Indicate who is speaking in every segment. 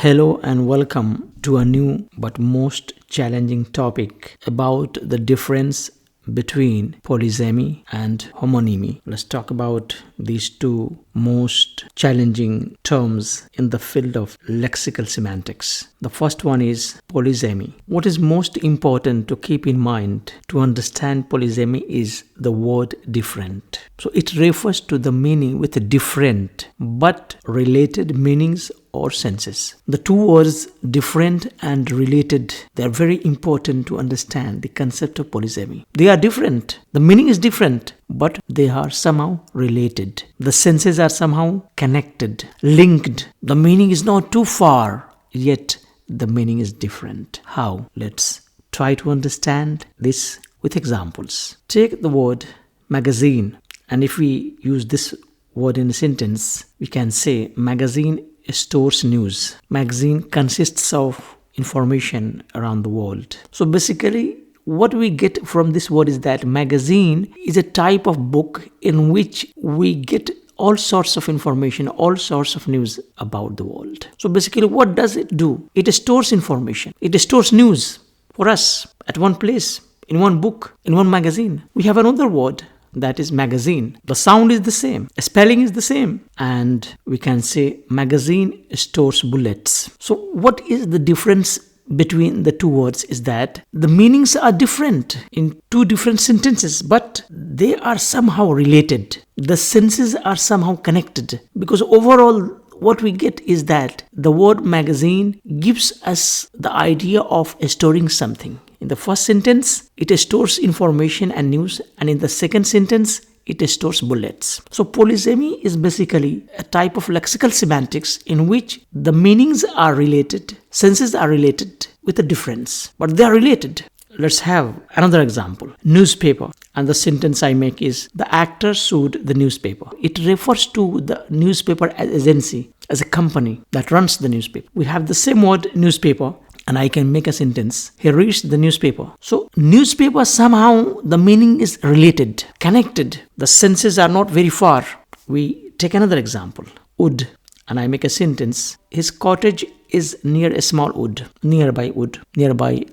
Speaker 1: Hello and welcome to a new but most challenging topic about the difference between polysemy and homonymy. Let's talk about these two most challenging terms in the field of lexical semantics. The first one is polysemy. What is most important to keep in mind to understand polysemy is the word different. So it refers to the meaning with different but related meanings or senses. The two words different and related, they are very important to understand the concept of polysemy. They are different. The meaning is different, but they are somehow related. The senses are somehow connected, linked. The meaning is not too far, yet the meaning is different. How? Let's try to understand this with examples. Take the word magazine, and if we use this word in a sentence, we can say magazine stores news. Magazine consists of information around the world. So basically, what we get from this word is that magazine is a type of book in which we get all sorts of information, all sorts of news about the world. So basically, what does it do? It stores information. It stores news for us at one place, in one book, in one magazine. We have another word, that is magazine. The sound is the same, spelling is the same, and we can say magazine stores bullets. So what is the difference between the two words is that the meanings are different in two different sentences, but they are somehow related. The senses are somehow connected, because overall what we get is that the word magazine gives us the idea of storing something. In the first sentence, it stores information and news, and in the second sentence, it stores bullets. So polysemy is basically a type of lexical semantics in which the meanings are related, senses are related with a difference, but they are related. Let's have another example. Newspaper. And the sentence I make is, the actor sued the newspaper. It refers to the newspaper as agency, as a company that runs the newspaper. We have the same word newspaper, and I can make a sentence. He reads the newspaper. So newspaper, somehow the meaning is related, connected. The senses are not very far. We take another example. Wood. And I make a sentence. His cottage is near a small wood, nearby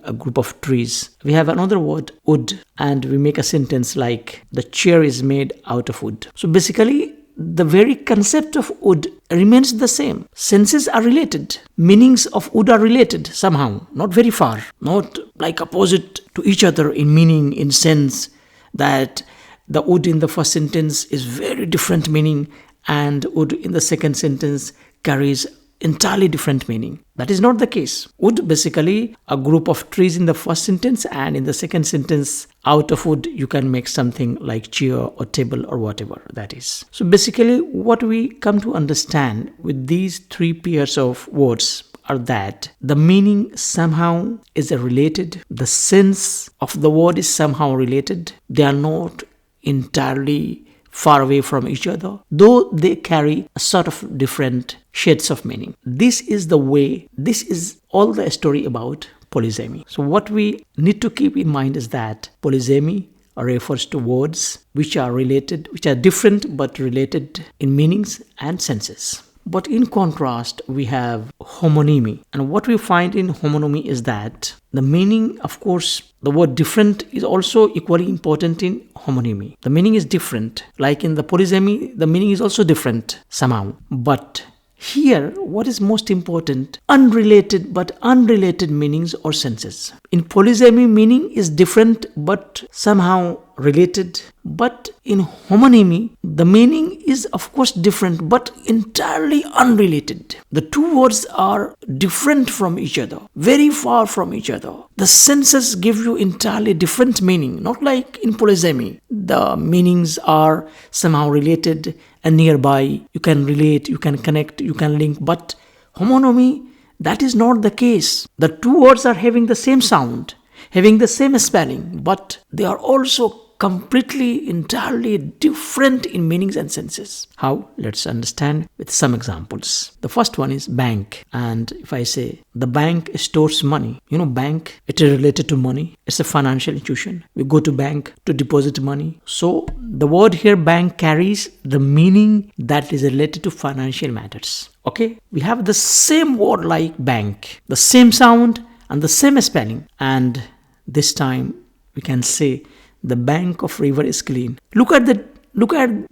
Speaker 1: a group of trees. We have another word, wood, and we make a sentence like, the chair is made out of wood. So basically, the very concept of wood remains the same. Senses are related. Meanings of wood are related somehow, not very far, not like opposite to each other in meaning, in sense, that the wood in the first sentence is very different meaning and wood in the second sentence carries entirely different meaning. That is not the case. Wood, basically a group of trees in the first sentence, and in the second sentence, out of wood you can make something like chair or table or whatever that is. So basically what we come to understand with these three pairs of words are that the meaning somehow is related, the sense of the word is somehow related. They are not entirely far away from each other, though they carry a sort of different shades of meaning. This is the way, this is all the story about polysemy. So what we need to keep in mind is that polysemy refers to words which are related, which are different but related in meanings and senses. But in contrast, we have homonymy. And what we find in homonymy is that the meaning, of course, the word different is also equally important in homonymy. The meaning is different. Like in the polysemy, the meaning is also different somehow. But here, what is most important? Unrelated but unrelated meanings or senses. In polysemy, meaning is different but somehow related. But in homonymy, the meaning is of course different but entirely unrelated. The two words are different from each other, very far from each other. The senses give you entirely different meaning, not like in polysemy. The meanings are somehow related and nearby. You can relate, you can connect, you can link. But homonymy, that is not the case. The two words are having the same sound, having the same spelling, but they are also completely, entirely different in meanings and senses. How? Let's understand with some examples. The first one is bank. And if I say the bank stores money, bank, it is related to money. It's a financial institution. We go to bank to deposit money. So the word here bank carries the meaning that is related to financial matters. Okay, we have the same word like bank, the same sound and the same spelling. And this time we can say the bank of river is clean. Look at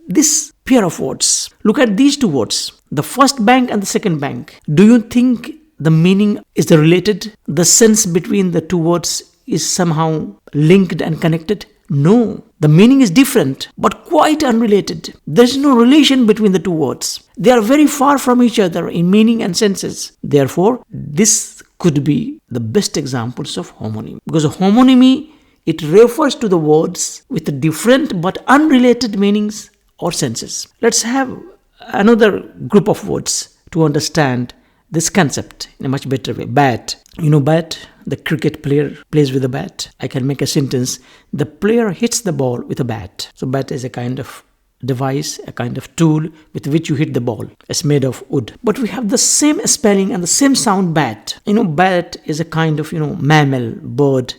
Speaker 1: this pair of words. Look at these two words. The first bank and the second bank. Do you think the meaning is related? The sense between the two words is somehow linked and connected? No. The meaning is different, but quite unrelated. There is no relation between the two words. They are very far from each other in meaning and senses. Therefore, this could be the best examples of homonymy. Because homonymy, it refers to the words with different but unrelated meanings or senses. Let's have another group of words to understand this concept in a much better way. Bat. Bat, the cricket player plays with a bat. I can make a sentence. The player hits the ball with a bat. So bat is a kind of device, a kind of tool with which you hit the ball. It's made of wood. But we have the same spelling and the same sound, bat. Bat is a kind of, mammal, bird.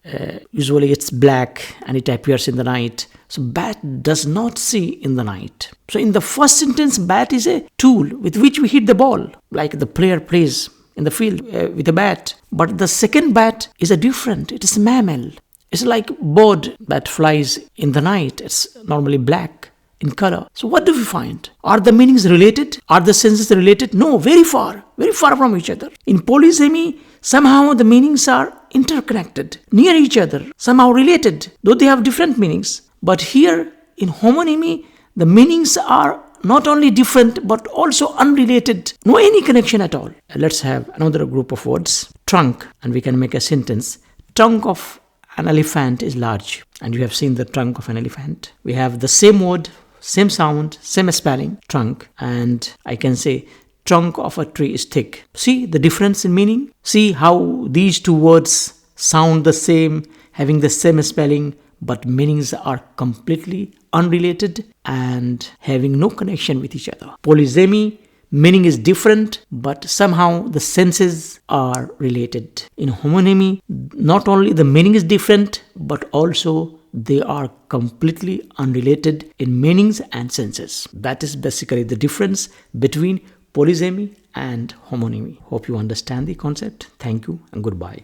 Speaker 1: Usually it's black and it appears in the night. So bat does not see in the night. So in the first sentence, bat is a tool with which we hit the ball. Like the player plays in the field with a bat. But the second bat is a different. It is a mammal. It's like bird that flies in the night. It's normally black in color. So what do we find? Are the meanings related? Are the senses related? No, very far from each other. In polysemy, somehow the meanings are interconnected, near each other, somehow related, though they have different meanings. But here in homonymy, the meanings are not only different but also unrelated, no any connection at all. Let's have another group of words. Trunk, and we can make a sentence. Trunk of an elephant is large. And you have seen the trunk of an elephant. We have the same word, same sound, same spelling, trunk. And I can say trunk of a tree is thick. See the difference in meaning? See how these two words sound the same, having the same spelling, but meanings are completely unrelated and having no connection with each other. Polysemy, meaning is different, but somehow the senses are related. In homonymy, not only the meaning is different, but also they are completely unrelated in meanings and senses. That is basically the difference between polysemy and homonymy. Hope you understand the concept. Thank you and goodbye.